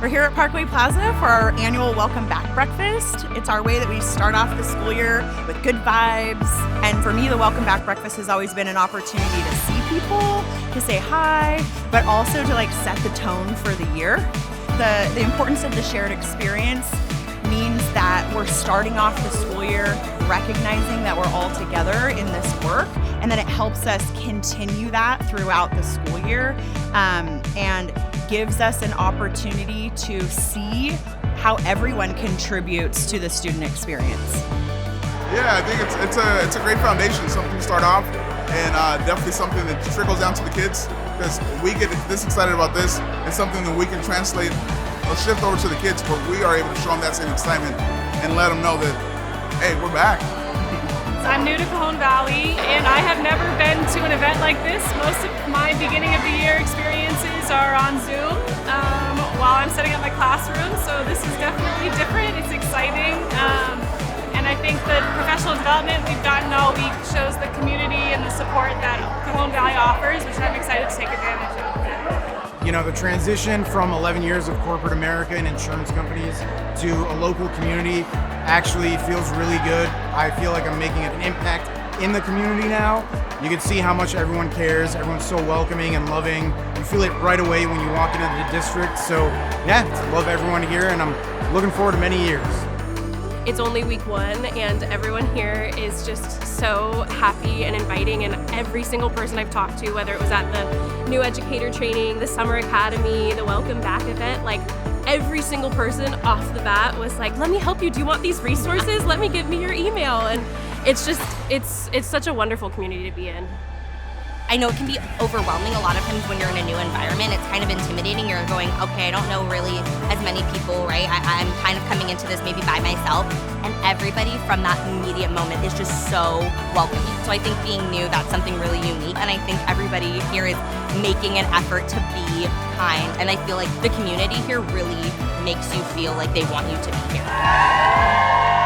We're here at Parkway Plaza for our annual Welcome Back breakfast. It's our way that we start off the school year with good vibes. And for me, the Welcome Back breakfast has always been an opportunity to see people, to say hi, but also to set the tone for the year. The importance of the shared experience means that we're starting off the school year recognizing that we're all together in this work, and then it helps us continue that throughout the school year, and gives us an opportunity to see how everyone contributes to the student experience. Yeah, I think it's a great foundation, something to start off, and definitely something that trickles down to the kids, because we get this excited about this, and something that we can translate or shift over to the kids where we are able to show them that same excitement and let them know that, hey, we're back. I'm new to Cajon Valley, and I have never been to an event like this. Most of my beginning of the year experiences are on Zoom while I'm setting up my classroom, so this is definitely different. It's exciting, and I think the professional development we've gotten all week shows the community and the support that Cajon Valley offers, which I'm excited to take advantage of. You know, the transition from 11 years of corporate America and insurance companies to a local community actually feels really good. I feel like I'm making an impact in the community now. You can see how much everyone cares. Everyone's so welcoming and loving. You feel it right away when you walk into the district. So yeah, love everyone here, and I'm looking forward to many years. It's only week one, and everyone here is just so happy and inviting, and every single person I've talked to, whether it was at the new educator training, the summer academy, the welcome back event, every single person off the bat was like, let me help you, do you want these resources? Let me give me your email. And it's just, it's such a wonderful community to be in. I know it can be overwhelming a lot of times when you're in a new environment. It's kind of intimidating. You're going, okay, I don't know really as many people, right? I'm kind of coming into this maybe by myself. And everybody from that immediate moment is just so welcoming. So I think being new, that's something really unique. And I think everybody here is making an effort to be kind. And I feel like the community here really makes you feel like they want you to be here.